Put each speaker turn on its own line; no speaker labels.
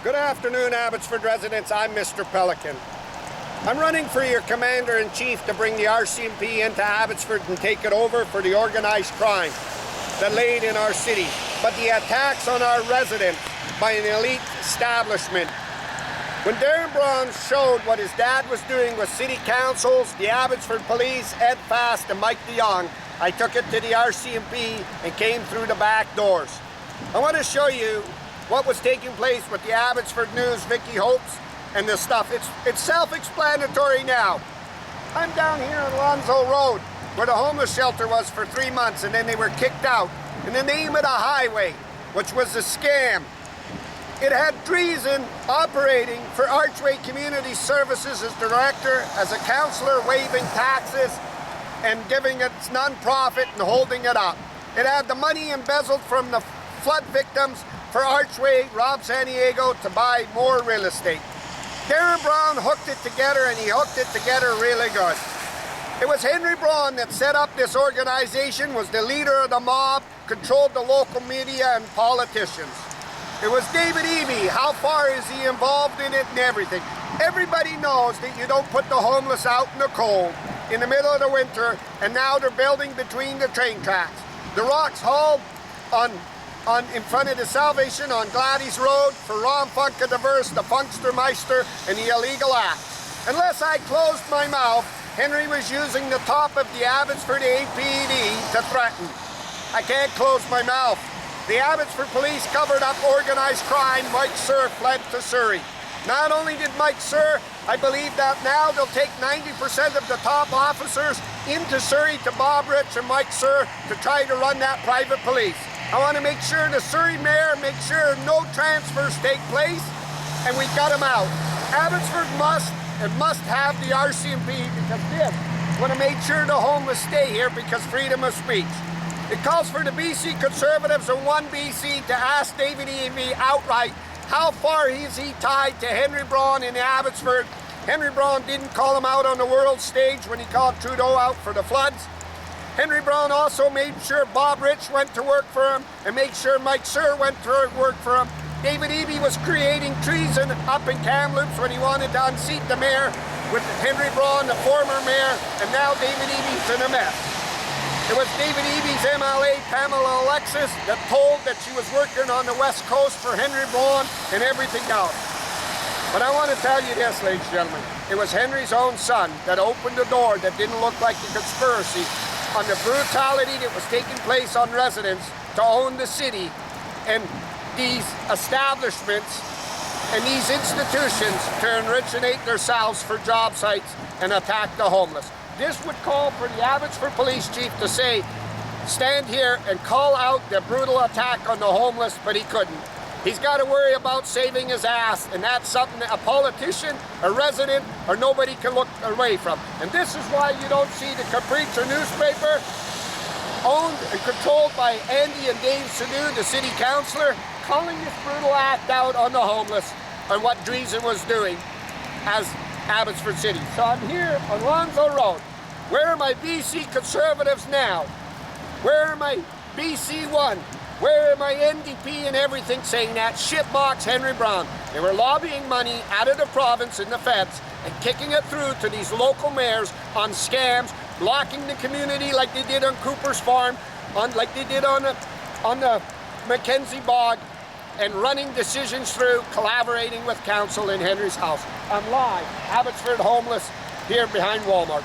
Good afternoon, Abbotsford residents. I'm Mr. Pelican. I'm running for your Commander-in-Chief to bring the RCMP into Abbotsford and take it over for the organised crime that laid in our city. But the attacks on our residents by an elite establishment. When Darren Braun showed what his dad was doing with city councils, the Abbotsford Police, Ed Fast and Mike DeYoung, I took it to the RCMP and came through the back doors. I want to show you what was taking place with the Abbotsford News, Vicky Hopes, and this stuff. It's self-explanatory now. I'm down here on Alonzo Road, where the homeless shelter was for 3 months, and then they were kicked out in the name of the highway, which was a scam. It had Dreesen operating for Archway Community Services as director, as a councillor, waiving taxes and giving its non-profit and holding it up. It had the money embezzled from the flood victims for Archway, Rob Santiago, to buy more real estate. Darren Braun hooked it together, and he hooked it together really good. It was Henry Braun that set up this organization, was the leader of the mob, controlled the local media and politicians. It was David EBY. How far is he involved in it and everything? Everybody knows that you don't put the homeless out in the cold in the middle of the winter, and now they're building between the train tracks. The rocks hauled in front of the Salvation on Gladys Road for Ron Funka Diverse, the Funkster Meister, and the illegal acts. Unless I closed my mouth, Henry was using the top of the Abbotsford APD to threaten. I can't close my mouth. The Abbotsford Police covered up organised crime. Mike Sir fled to Surrey. Not only did Mike Sir, I believe that now they'll take 90% of the top officers into Surrey to Bob Rich and Mike Sir to try to run that private police. I want to make sure the Surrey Mayor makes sure no transfers take place, and we got them out. Abbotsford must have the RCMP, because this would have made sure the homeless stay here because freedom of speech. It calls for the BC Conservatives and One BC to ask David EBY outright how far is he tied to Henry Braun in Abbotsford. Henry Braun didn't call him out on the world stage when he called Trudeau out for the floods. Henry Braun also made sure Bob Rich went to work for him and made sure Mike Sir went to work for him. David EBY was creating treason up in Kamloops when he wanted to unseat the mayor with Henry Braun, the former mayor, and now David EBY's in a mess. It was David EBY's MLA, Pamela Alexis, that told that she was working on the West Coast for Henry Braun and everything else. But I want to tell you this, ladies and gentlemen. It was Henry's own son that opened the door that didn't look like a conspiracy on the brutality that was taking place on residents to own the city, and these establishments and these institutions to originate themselves for job sites and attack the homeless. This would call for the Abbotsford Police Chief to say, stand here and call out the brutal attack on the homeless, but he couldn't. He's got to worry about saving his ass, and that's something that a politician, a resident, or nobody can look away from. And this is why you don't see the Capriccia newspaper, owned and controlled by Andy and Dave Sanu, the city councillor, calling this brutal act out on the homeless and what Dreesen was doing as Abbotsford City. So I'm here on Alonzo Road. Where are my BC Conservatives now? Where are my BC One? Where are my NDP and everything saying that shitbox Henry Braun? They were lobbying money out of the province and the feds and kicking it through to these local mayors on scams, blocking the community like they did on Cooper's Farm, like they did on the Mackenzie Bog, and running decisions through, collaborating with council in Henry's house. I'm live, Abbotsford homeless, here behind Walmart.